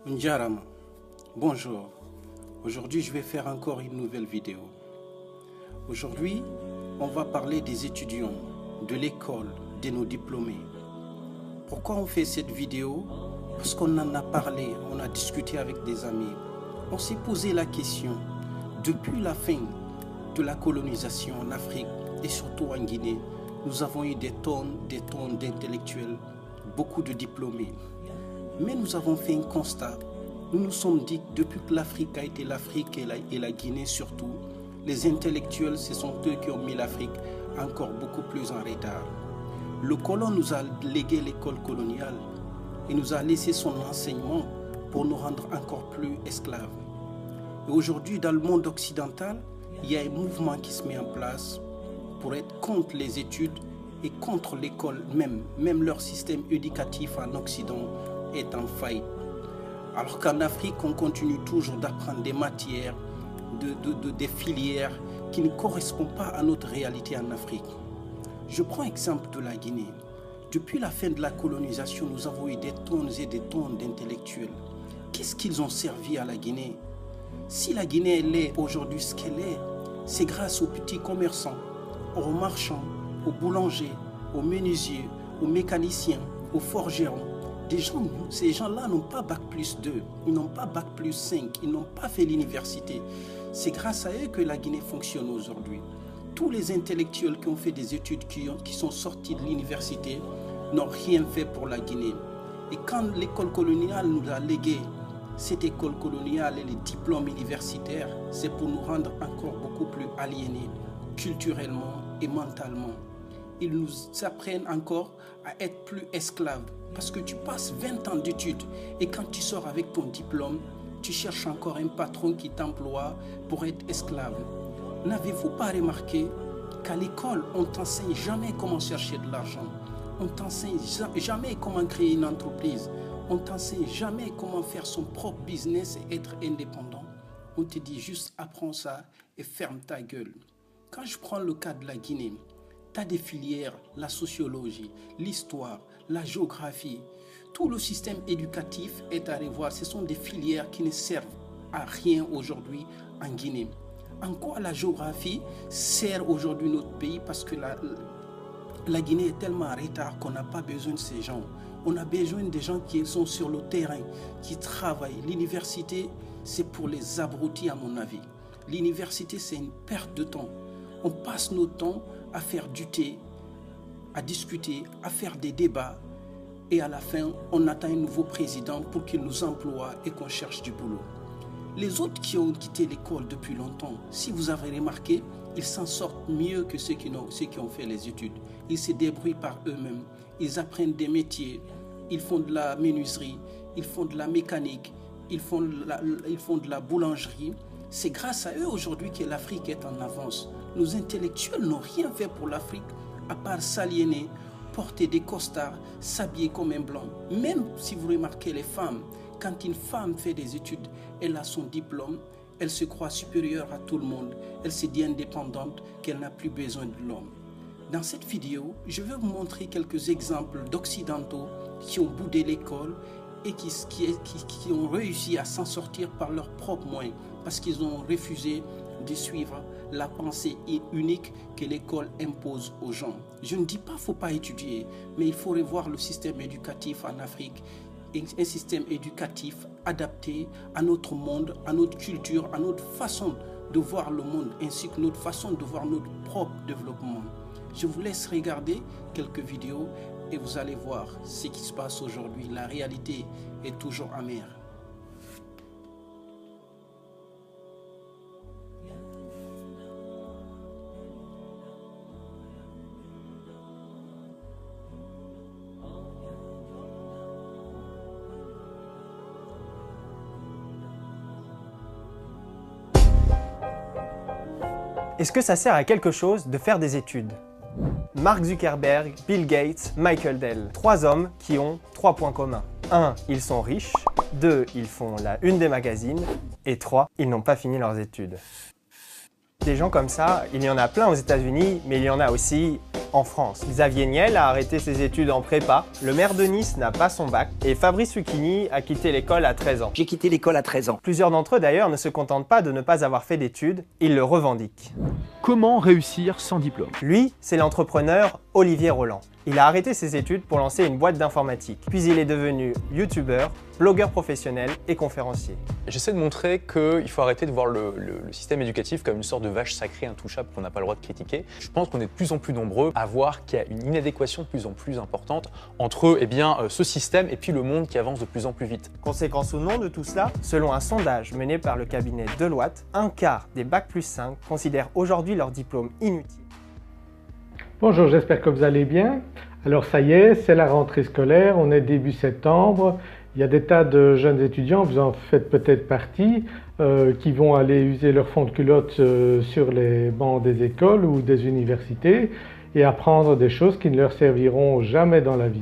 Njarama, bonjour. Aujourd'hui, je vais faire encore une nouvelle vidéo. Aujourd'hui, on va parler des étudiants, de l'école, de nos diplômés. Pourquoi on fait cette vidéo? Parce qu'on en a parlé, on a discuté avec des amis. On s'est posé la question, depuis la fin de la colonisation en Afrique et surtout en Guinée, nous avons eu des tonnes d'intellectuels, beaucoup de diplômés. Mais nous avons fait un constat. Nous nous sommes dit que depuis que l'Afrique a été l'Afrique et la Guinée surtout, les intellectuels, ce sont eux qui ont mis l'Afrique encore beaucoup plus en retard. Le colon nous a légué l'école coloniale et nous a laissé son enseignement pour nous rendre encore plus esclaves. Et aujourd'hui, dans le monde occidental, il y a un mouvement qui se met en place pour être contre les études et contre l'école même. Même leur système éducatif en Occident est en faillite. Alors qu'en Afrique, on continue toujours d'apprendre des matières, des filières qui ne correspondent pas à notre réalité en Afrique. Je prends l'exemple de la Guinée. Depuis la fin de la colonisation, nous avons eu des tonnes et des tonnes d'intellectuels. Qu'est-ce qu'ils ont servi à la Guinée? Si la Guinée elle est aujourd'hui ce qu'elle est, c'est grâce aux petits commerçants, aux marchands, aux boulangers, aux menuisiers, aux mécaniciens, aux forgerons. Ces gens-là n'ont pas bac plus 2, ils n'ont pas bac plus 5, ils n'ont pas fait l'université. C'est grâce à eux que la Guinée fonctionne aujourd'hui. Tous les intellectuels qui ont fait des études, qui sont sortis de l'université, n'ont rien fait pour la Guinée. Et quand l'école coloniale nous a légué cette école coloniale et les diplômes universitaires, c'est pour nous rendre encore beaucoup plus aliénés, culturellement et mentalement. Ils nous apprennent encore à être plus esclaves. Parce que tu passes 20 ans d'études et quand tu sors avec ton diplôme, tu cherches encore un patron qui t'emploie pour être esclave. N'avez-vous pas remarqué qu'à l'école, on ne t'enseigne jamais comment chercher de l'argent? On ne t'enseigne jamais comment créer une entreprise. On ne t'enseigne jamais comment faire son propre business et être indépendant. On te dit juste apprends ça et ferme ta gueule. Quand je prends le cas de la Guinée, tu as des filières, la sociologie, l'histoire, la géographie. Tout le système éducatif est à revoir. Ce sont des filières qui ne servent à rien aujourd'hui en Guinée. En quoi la géographie sert aujourd'hui notre pays? Parce que la Guinée est tellement en retard qu'on n'a pas besoin de ces gens. On a besoin des gens qui sont sur le terrain, qui travaillent. L'université, c'est pour les abrutis à mon avis. L'université, c'est une perte de temps. On passe notre temps à faire du thé, à discuter, à faire des débats et à la fin, on attend un nouveau président pour qu'il nous emploie et qu'on cherche du boulot. Les autres qui ont quitté l'école depuis longtemps, si vous avez remarqué, ils s'en sortent mieux que ceux qui ont fait les études. Ils se débrouillent par eux-mêmes, ils apprennent des métiers, ils font de la menuiserie, ils font de la mécanique, ils font de la boulangerie. C'est grâce à eux aujourd'hui que l'Afrique est en avance. Nos intellectuels n'ont rien fait pour l'Afrique à part s'aliéner, porter des costards, s'habiller comme un blanc. Même si vous remarquez les femmes, quand une femme fait des études, elle a son diplôme, elle se croit supérieure à tout le monde, elle se dit indépendante, qu'elle n'a plus besoin de l'homme. Dans cette vidéo, je vais vous montrer quelques exemples d'occidentaux qui ont boudé l'école et qui ont réussi à s'en sortir par leurs propres moyens parce qu'ils ont refusé de suivre la pensée unique que l'école impose aux gens. Je ne dis pas qu'il ne faut pas étudier, mais il faut revoir le système éducatif en Afrique, un système éducatif adapté à notre monde, à notre culture, à notre façon de voir le monde, ainsi que notre façon de voir notre propre développement. Je vous laisse regarder quelques vidéos et vous allez voir ce qui se passe aujourd'hui. La réalité est toujours amère. Est-ce que ça sert à quelque chose de faire des études? Mark Zuckerberg, Bill Gates, Michael Dell. 3 hommes qui ont 3 points communs. 1. Ils sont riches. 2. Ils font la une des magazines. Et 3. Ils n'ont pas fini leurs études. Des gens comme ça, il y en a plein aux États-Unis, mais il y en a aussi en France. Xavier Niel a arrêté ses études en prépa, le maire de Nice n'a pas son bac et Fabrice Lucchini a quitté l'école à 13 ans. J'ai quitté l'école à 13 ans. Plusieurs d'entre eux d'ailleurs ne se contentent pas de ne pas avoir fait d'études, ils le revendiquent. Comment réussir sans diplôme? Lui, c'est l'entrepreneur Olivier Roland. Il a arrêté ses études pour lancer une boîte d'informatique. Puis il est devenu youtubeur, blogueur professionnel et conférencier. J'essaie de montrer qu'il faut arrêter de voir le système éducatif comme une sorte de vache sacrée intouchable qu'on n'a pas le droit de critiquer. Je pense qu'on est de plus en plus nombreux à voir qu'il y a une inadéquation de plus en plus importante entre ce système et puis le monde qui avance de plus en plus vite. Conséquence ou non de tout cela, selon un sondage mené par le cabinet Deloitte, un quart des Bac+5 considèrent aujourd'hui leur diplôme inutile. Bonjour, j'espère que vous allez bien. Alors ça y est, c'est la rentrée scolaire, on est début septembre. Il y a des tas de jeunes étudiants, vous en faites peut-être partie, qui vont aller user leur fond de culotte sur les bancs des écoles ou des universités et apprendre des choses qui ne leur serviront jamais dans la vie.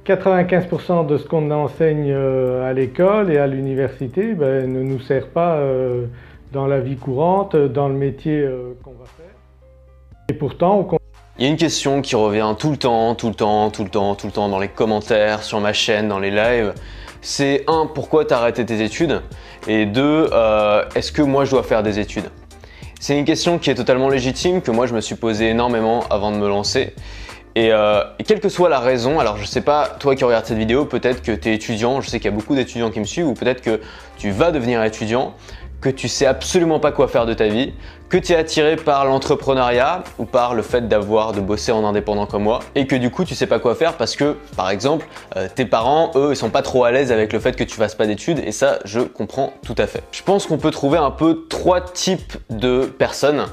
95% de ce qu'on enseigne à l'école et à l'université ne nous sert pas dans la vie courante, dans le métier qu'on va faire. Et pourtant, il y a une question qui revient tout le temps dans les commentaires, sur ma chaîne, dans les lives. C'est 1. Pourquoi t'as arrêté tes études? Et 2. Est-ce que moi je dois faire des études? C'est une question qui est totalement légitime, que moi je me suis posée énormément avant de me lancer. Et quelle que soit la raison, alors je sais pas, toi qui regardes cette vidéo, peut-être que tu es étudiant, je sais qu'il y a beaucoup d'étudiants qui me suivent, ou peut-être que tu vas devenir étudiant, que tu sais absolument pas quoi faire de ta vie, que tu es attiré par l'entrepreneuriat ou par le fait de bosser en indépendant comme moi, et que du coup tu sais pas quoi faire parce que, par exemple, tes parents, eux, ils sont pas trop à l'aise avec le fait que tu fasses pas d'études, et ça, je comprends tout à fait. Je pense qu'on peut trouver un peu 3 types de personnes.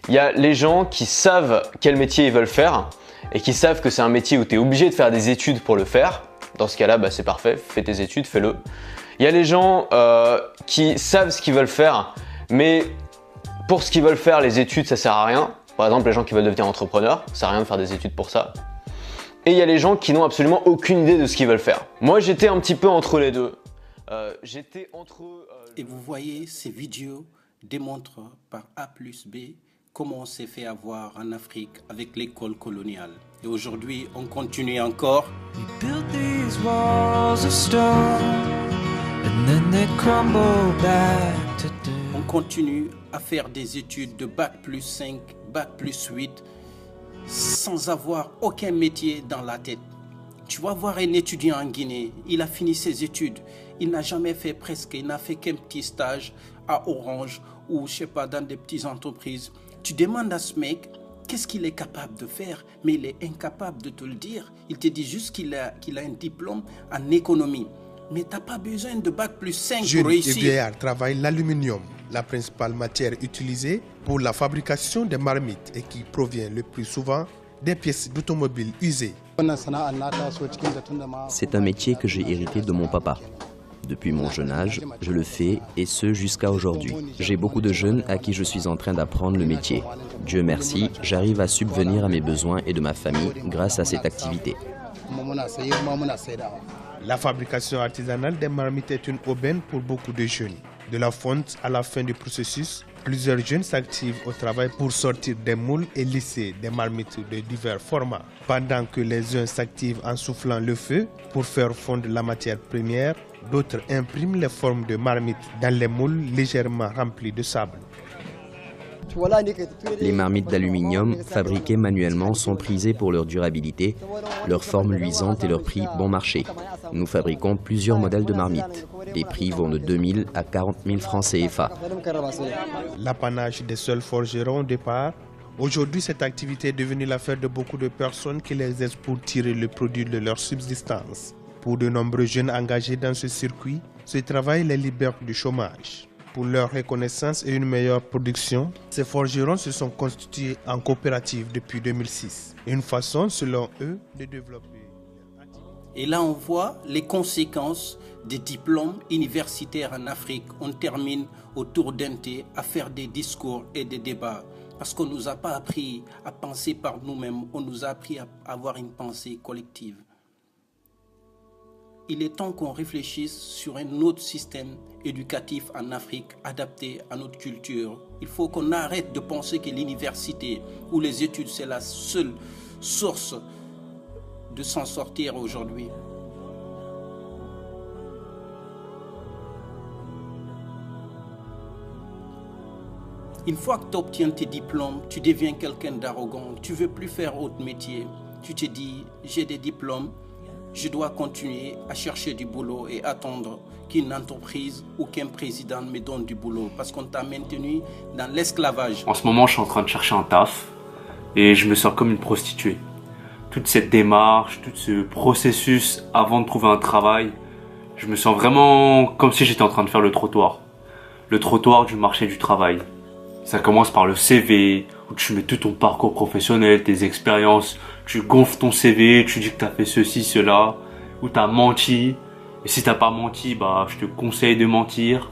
Il y a les gens qui savent quel métier ils veulent faire, et qui savent que c'est un métier où tu es obligé de faire des études pour le faire. Dans ce cas-là, c'est parfait, fais tes études, fais-le. Il y a les gens qui savent ce qu'ils veulent faire, mais pour ce qu'ils veulent faire, les études, ça sert à rien. Par exemple, les gens qui veulent devenir entrepreneurs, ça sert à rien de faire des études pour ça. Et il y a les gens qui n'ont absolument aucune idée de ce qu'ils veulent faire. Moi, j'étais un petit peu entre les deux. Et vous voyez, ces vidéos démontrent par A plus B comment on s'est fait avoir en Afrique avec l'école coloniale. Et aujourd'hui, on continue encore. On continue à faire des études de Bac+5, Bac+8 sans avoir aucun métier dans la tête. Tu vas voir un étudiant en Guinée, il a fini ses études, il n'a jamais fait il n'a fait qu'un petit stage à Orange ou je sais pas dans des petites entreprises. Tu demandes à ce mec qu'est-ce qu'il est capable de faire, mais il est incapable de te le dire. Il te dit juste qu'il a un diplôme en économie. Mais tu n'as pas besoin de Bac+5 pour réussir. Jeunes et vieillards travaillent l'aluminium, la principale matière utilisée pour la fabrication des marmites et qui provient le plus souvent des pièces d'automobile usées. C'est un métier que j'ai hérité de mon papa. Depuis mon jeune âge, je le fais et ce jusqu'à aujourd'hui. J'ai beaucoup de jeunes à qui je suis en train d'apprendre le métier. Dieu merci, j'arrive à subvenir à mes besoins et de ma famille grâce à cette activité. La fabrication artisanale des marmites est une aubaine pour beaucoup de jeunes. De la fonte à la fin du processus, plusieurs jeunes s'activent au travail pour sortir des moules et lisser des marmites de divers formats. Pendant que les uns s'activent en soufflant le feu pour faire fondre la matière première, d'autres impriment les formes de marmites dans les moules légèrement remplis de sable. Les marmites d'aluminium fabriquées manuellement sont prisées pour leur durabilité, leur forme luisante et leur prix bon marché. Nous fabriquons plusieurs modèles de marmites. Les prix vont de 2 000 à 40 000 francs CFA. L'apanage des seuls forgerons au départ. Aujourd'hui, cette activité est devenue l'affaire de beaucoup de personnes qui l'exercent pour tirer le produit de leur subsistance. Pour de nombreux jeunes engagés dans ce circuit, ce travail les libère du chômage. Pour leur reconnaissance et une meilleure production, ces forgerons se sont constitués en coopérative depuis 2006. Une façon, selon eux, de développer. Et là, on voit les conséquences des diplômes universitaires en Afrique. On termine autour d'un thé à faire des discours et des débats. Parce qu'on ne nous a pas appris à penser par nous-mêmes, on nous a appris à avoir une pensée collective. il est temps qu'on réfléchisse sur un autre système éducatif en Afrique adapté à notre culture. Il faut qu'on arrête de penser que l'université ou les études, c'est la seule source de s'en sortir aujourd'hui. Une fois que tu obtiens tes diplômes, tu deviens quelqu'un d'arrogant. Tu ne veux plus faire autre métier. Tu te dis, j'ai des diplômes, je dois continuer à chercher du boulot et attendre qu'une entreprise ou qu'un président me donne du boulot parce qu'on t'a maintenu dans l'esclavage. En ce moment, je suis en train de chercher un taf et je me sens comme une prostituée. Toute cette démarche, tout ce processus avant de trouver un travail, je me sens vraiment comme si j'étais en train de faire le trottoir. Le trottoir du marché du travail. Ça commence par le CV, où tu mets tout ton parcours professionnel, tes expériences, tu gonfles ton CV, tu dis que tu as fait ceci, cela, ou tu as menti. Et si tu n'as pas menti, bah, je te conseille de mentir.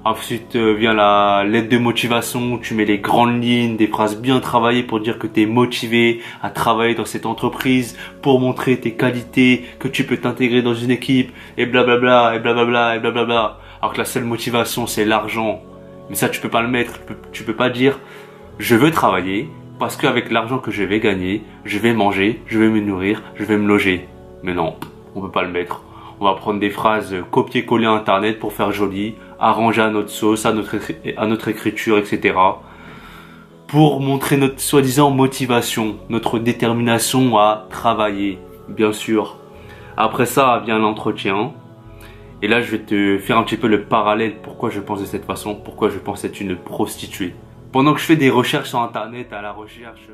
Ensuite vient la lettre de motivation, où tu mets les grandes lignes, des phrases bien travaillées pour dire que tu es motivé à travailler dans cette entreprise, pour montrer tes qualités, que tu peux t'intégrer dans une équipe, et blablabla, et blablabla, et blablabla. Alors que la seule motivation, c'est l'argent. Mais ça, tu peux pas le mettre. Tu peux pas dire je veux travailler parce qu'avec l'argent que je vais gagner, je vais manger, je vais me nourrir, je vais me loger. Mais non, on peut pas le mettre. On va prendre des phrases copier-coller à internet pour faire joli, arranger à notre sauce, à notre écriture, etc. Pour montrer notre soi-disant motivation, notre détermination à travailler, bien sûr. Après ça vient l'entretien. Et là, je vais te faire un petit peu le parallèle, pourquoi je pense de cette façon, pourquoi je pense être une prostituée. Pendant que je fais des recherches sur internet, à la recherche